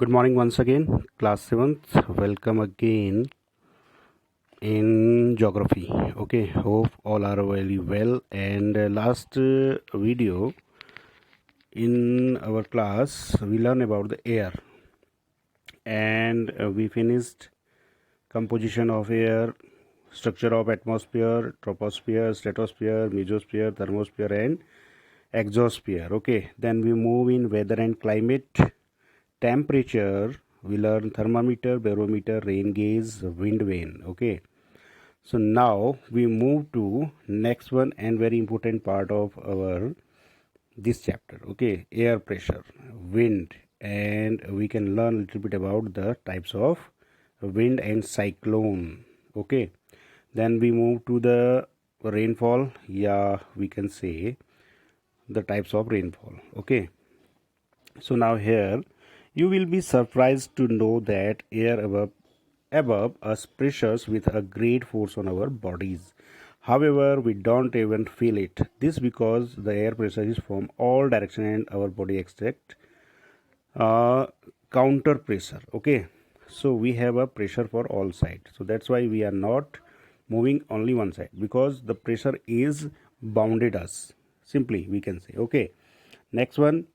Good morning once again, class 7th. Welcome again in geography. Okay, hope all are very well. And last video in our class, we learned about the air, and we finished composition of air, structure of atmosphere, troposphere, stratosphere, mesosphere, thermosphere, and exosphere. Okay, then we move in weather and climate. Temperature, we learn thermometer, barometer, rain gauge, wind vane. Okay, so now we move to next one and very important part of our this chapter. Okay, air pressure, wind, and we can learn a little bit about the types of wind and cyclone. Okay, then we move to the rainfall. Yeah, we can say the types of rainfall. Okay, so now here you will be surprised to know that air above us pressures with a great force on our bodies. However, we don't even feel it. This because the air pressure is from all direction and our body expect uh, counter pressure. Okay, so we have a pressure for all sides. So that's why we are not moving only one side because the pressure is bounded us. Simply we can say. Okay, next one.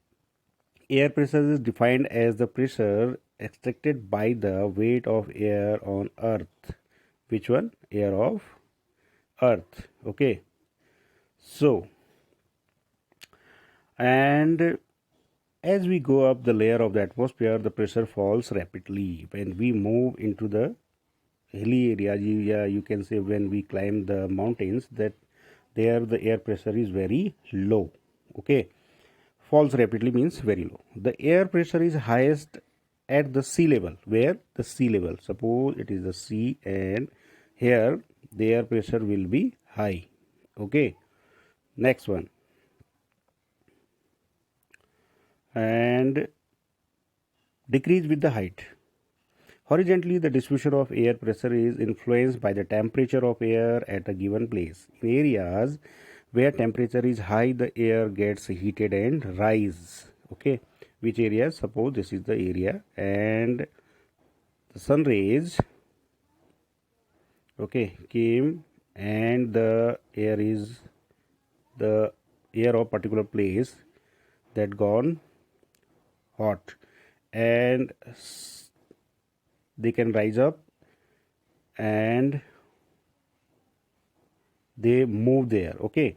Air pressure is defined as the pressure extracted by the weight of air on earth. Which one? Air of earth. Okay. So, and as we go up the layer of the atmosphere, the pressure falls rapidly. When we move into the hilly areas, you can say when we climb the mountains, that there the air pressure is very low. Okay, falls rapidly means very low. The air pressure is highest at the sea level. Where? The sea level. Suppose it is the sea, and here the air pressure will be high. Okay, next one. And decrease with the height. Horizontally, the distribution of air pressure is influenced by the temperature of air at a given place. In areas where temperature is high, the air gets heated and rise. Okay, which area? Suppose this is the area, and the sun rays, okay, came, and the air of particular place that gone hot, and they can rise up and they move there. Okay,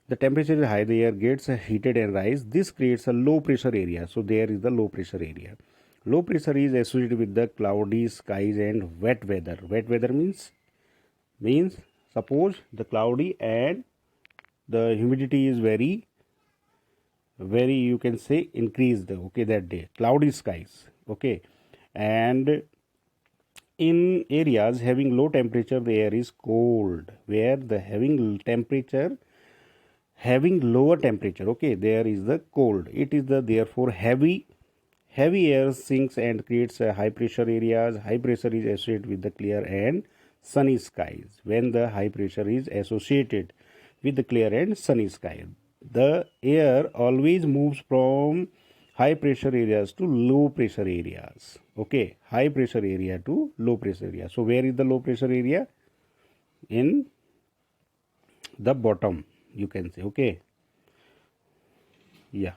the temperature is high, the air gets heated and rise. This creates a low pressure area. So there is the low pressure area. Low pressure is associated with the cloudy skies and wet weather. Wet weather means suppose the cloudy and the humidity is very you can say increased. Okay, that day cloudy skies. Okay, and in areas having low temperature, the air is cold. Where the having lower temperature, okay, there is the cold. It is the therefore heavy air sinks and creates a high pressure areas. High pressure is associated with the clear and sunny skies. When the high pressure is associated with the clear and sunny sky, the air always moves from high pressure areas to low pressure areas. Okay, high pressure area to low pressure area. So where is the low pressure area? In the bottom, you can say. Okay, yeah,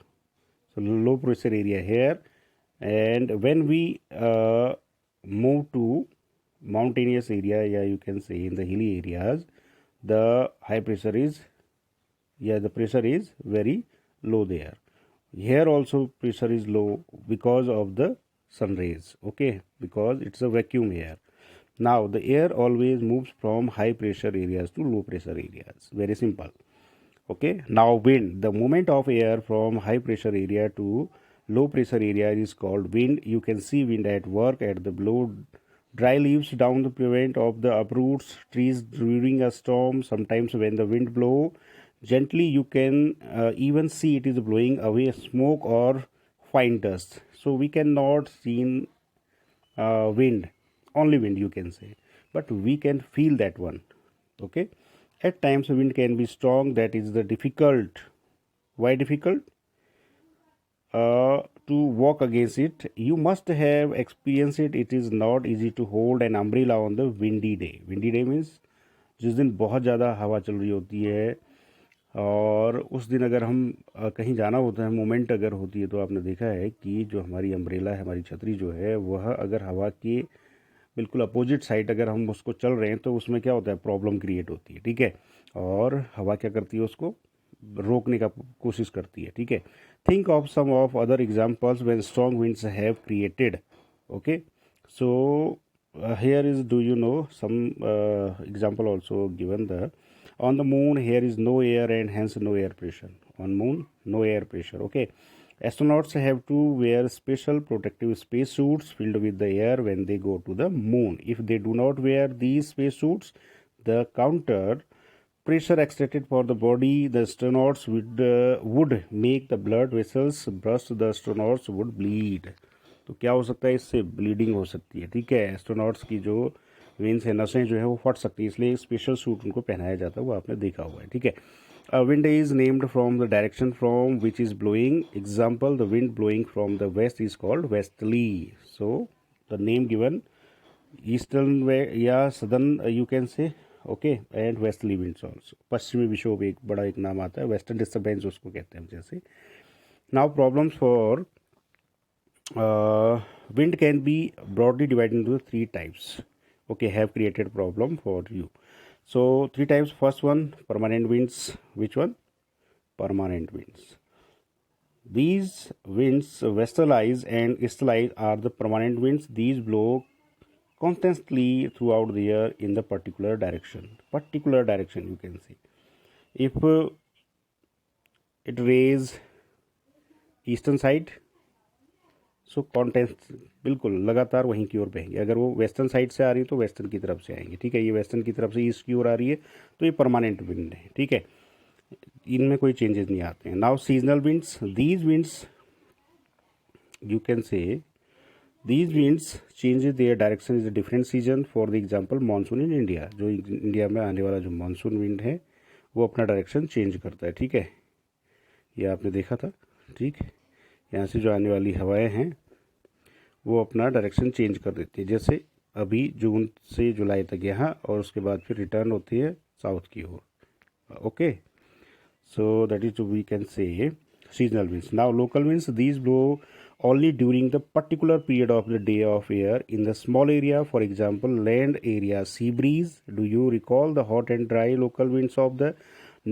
so low pressure area here. And when we move to mountainous area, yeah, you can say in the hilly areas, the high pressure is, yeah, the pressure is very low there. Here also pressure is low because of the sun rays. Okay, because it's a vacuum here. Now the air always moves from high pressure areas to low pressure areas. Very simple. Okay, now wind. The movement of air from high pressure area to low pressure area is called wind. You can see wind at work at the blow dry leaves down the prevent of the uproots trees during a storm. Sometimes when the wind blow gently, you can even see it is blowing away smoke or fine dust. So we cannot see wind, only wind you can say, but we can feel that one. Okay, at times wind can be strong. That is the difficult. Why difficult? to walk against it. You must have experienced it. It is not easy to hold an umbrella on the windy day. Windy day means जिस दिन बहुत ज़्यादा हवा चल रही होती है, और उस दिन अगर हम कहीं जाना होता है, मोमेंट अगर होती है, तो आपने देखा है कि जो हमारी अम्ब्रेला है, हमारी छतरी जो है, वह अगर हवा के बिल्कुल अपोजिट साइड अगर हम उसको चल रहे हैं तो उसमें क्या होता है, प्रॉब्लम क्रिएट होती है, ठीक है। और हवा क्या करती है, उसको रोकने का कोशिश करती है, ठीक है। Think of some of other examples when strong winds have created, okay. So here is, do you know some example also given the on the moon here is no air and hence no air pressure. On moon no air pressure, okay. Astronauts have to wear special protective spacesuits filled with the air when they go to the moon. If they do not wear these spacesuits, the counter pressure extracted for the body the astronauts would make the blood vessels burst. The astronauts would bleed. तो क्या हो सकता है, इससे bleeding हो सकती है, ठीक है। एस्ट्रोनॉट्स की जो वेन्स है, नसें जो है, वो फट सकती है, इसलिए एक स्पेशल सूट उनको पहनाया जाता है, वो आपने देखा हुआ है, ठीक है। Wind is named from the direction from which is blowing. Example, the wind blowing from the west is called westerly. So the name given eastern way या southern you can say, okay, and westerly winds also. पश्चिमी विक्षोभ एक बड़ा एक नाम आता है, western disturbance उसको कहते हैं जैसे. Now problems for wind can be broadly divided into three types, okay. Have created problem for you. So three types. First one, permanent winds. Which one? Permanent winds. These winds, westerlies and easterlies, are the permanent winds. These blow constantly throughout the year in the particular direction. Particular direction, you can see. If it rays eastern side, so content बिल्कुल लगातार वहीं की ओर बहेंगे. अगर वो western side से आ रही है तो वेस्टर्न की तरफ से आएंगे, ठीक है. ये वेस्टर्न की तरफ से ईस्ट की ओर आ रही है तो ये परमानेंट विंड है, ठीक है. इनमें कोई चेंजेस नहीं आते हैं. Now seasonal winds. These winds you can से these winds change their direction is a different season. For the example monsoon in India. जो इंडिया में आने वाला जो मानसून विंड है वो अपना डायरेक्शन चेंज करता है, ठीक है. ये आपने देखा था, ठीक. यहाँ से जो आने वाली हवाएं हैं वो अपना डायरेक्शन चेंज कर देती है, जैसे अभी जून से जुलाई तक यहाँ, और उसके बाद फिर रिटर्न होती है साउथ की ओर, okay. So that is we can say seasonal winds. Now local winds. These blow only during the particular period of the day of year in the small area. For example, land area, sea breeze. Do you recall the hot and dry local winds of the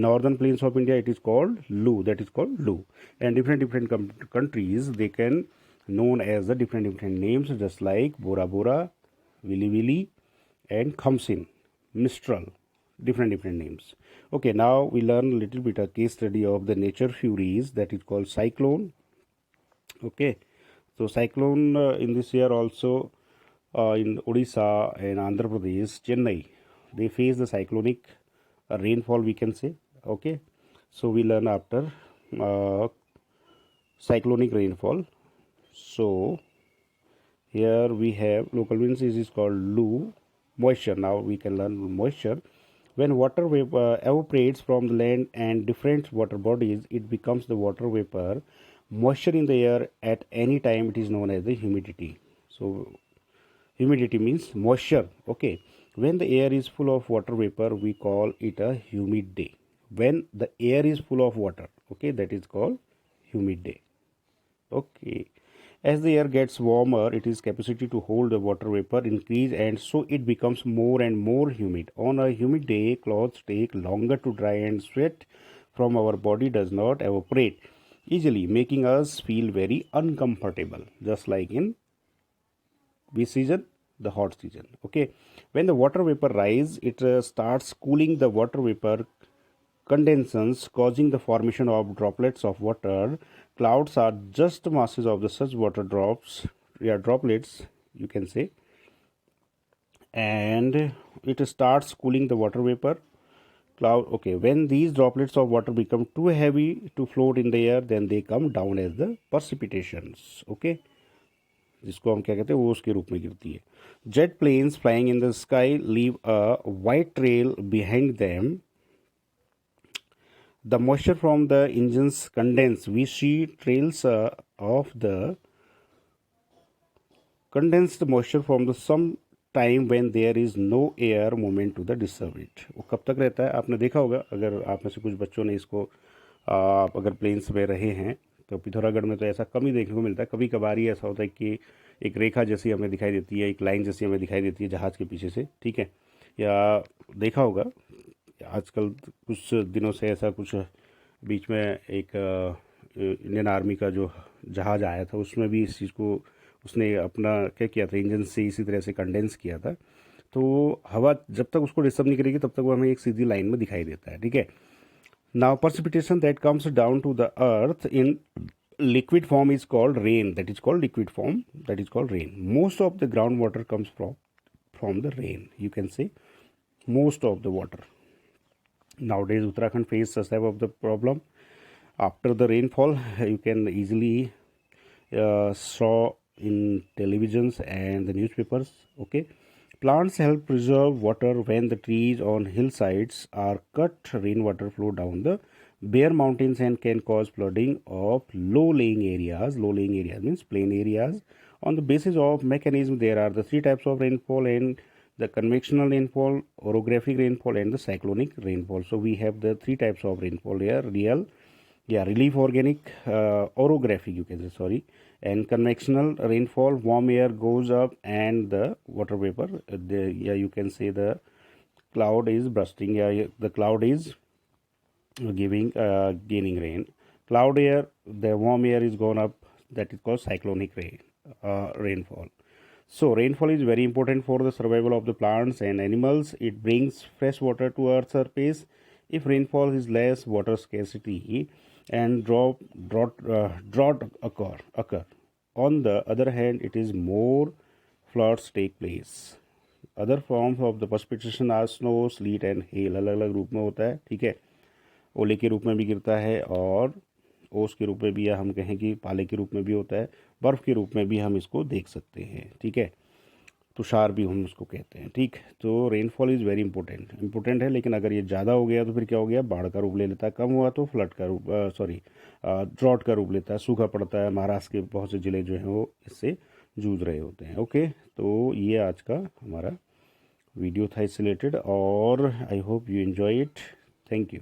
northern plains of India? It is called Lu. That is called Lu. And different countries, they can known as the different names, just like Bora Bora, Willy Willy, and Khamsin, Mistral. Different names. Okay, now we learn a little bit a case study of the nature furies, that is called cyclone. Okay, so cyclone in this year also in Odisha and Andhra Pradesh, Chennai, they face the cyclonic rainfall, we can say, okay. So we learn after cyclonic rainfall. So here we have local winds is called Lu. Moisture. Now we can learn moisture. When water vapor evaporates from the land and different water bodies, it becomes the water vapor. Moisture in the air at any time, it is known as the humidity. So humidity means moisture, okay. When the air is full of water vapor, we call it a humid day. When the air is full of water, okay, that is called humid day, okay. As the air gets warmer, its capacity to hold the water vapor increase, and so it becomes more and more humid. On a humid day, clothes take longer to dry and sweat from our body does not evaporate easily, making us feel very uncomfortable, just like in which season? The hot season, okay. When the water vapor rise, it starts cooling the water vapor condensations, causing the formation of droplets of water. Clouds are just masses of the such water droplets, you can say, and it starts cooling the water vapor cloud, okay. When these droplets of water become too heavy to float in the air, then they come down as the precipitations, okay. जिसको हम क्या कहते हैं, वो उसके रूप में गिरती है. Jet planes flying in the sky leave a white trail behind them. The moisture from the engines condense. We see trails of the condensed moisture from the some time when there is no air movement to the disturb it. वो कब तक रहता है, आपने देखा होगा, अगर आप में से कुछ बच्चों ने इसको आप अगर प्लेन्स में रहे हैं तो पिथौरागढ़ में तो ऐसा कम ही देखने को मिलता है। कभी कभार ही ऐसा होता है कि एक रेखा जैसी हमें दिखाई देती है, एक लाइन जैसी हमें दिखाई देती है जहाज़ के पीछे से, ठीक है। या देखा होगा आजकल कुछ दिनों से ऐसा कुछ बीच में एक इंडियन आर्मी का जो जहाज़ आया था उसमें भी इस चीज़ को उसने अपना क्या किया था, इंजन से इसी तरह से कंडेंस किया था। तो हवा जब तक उसको डिस्टर्ब नहीं करेगी तब तक वो हमें एक सीधी लाइन में दिखाई देता है, ठीक है। Now precipitation that comes down to the earth in liquid form is called rain. That is called liquid form. That is called rain. Most of the groundwater comes from the rain. You can say most of the water. Nowadays, Uttarakhand faces a type of the problem. After the rainfall, you can easily saw in televisions and the newspapers. Okay, plants help preserve water when the trees on hillsides are cut. Rainwater flow down the bare mountains and can cause flooding of low-lying areas. Low-lying areas means plain areas. On the basis of mechanism, there are the three types of rainfall and the convectional rainfall, orographic rainfall, and the cyclonic rainfall. So we have the three types of rainfall here: relief organic, orographic, you can say, sorry, and convectional rainfall. Warm air goes up and the water vapor, you can say the cloud is bursting. The cloud is gaining rain. Cloud air, the warm air is gone up, that is called cyclonic rainfall. So rainfall is very important for the survival of the plants and animals. It brings fresh water to earth's surface. If rainfall is less, water scarcity and drought occur. On the other hand, it is more floods take place. Other forms of the precipitation are snow, sleet and hail. अलग अलग रूप में होता है, ठीक है। ओले के रूप में भी गिरता है और ओस के रूप में भी, या हम कहें कि पाले के रूप में भी होता है, बर्फ़ के रूप में भी हम इसको देख सकते हैं, ठीक है। तुषार भी हम उसको कहते हैं, ठीक। तो रेनफॉल इज़ वेरी इंपॉर्टेंट है, लेकिन अगर ये ज़्यादा हो गया तो फिर क्या हो गया, बाढ़ का रूप ले लेता है। कम हुआ तो फ्लड का रूप, ड्रॉट का रूप लेता है, सूखा पड़ता है। महाराष्ट्र के बहुत से ज़िले जो हैं वो इससे जूझ रहे होते हैं। ओके, तो ये आज का हमारा वीडियो था इससे रिलेटेड, और I hope you enjoy it. Thank you.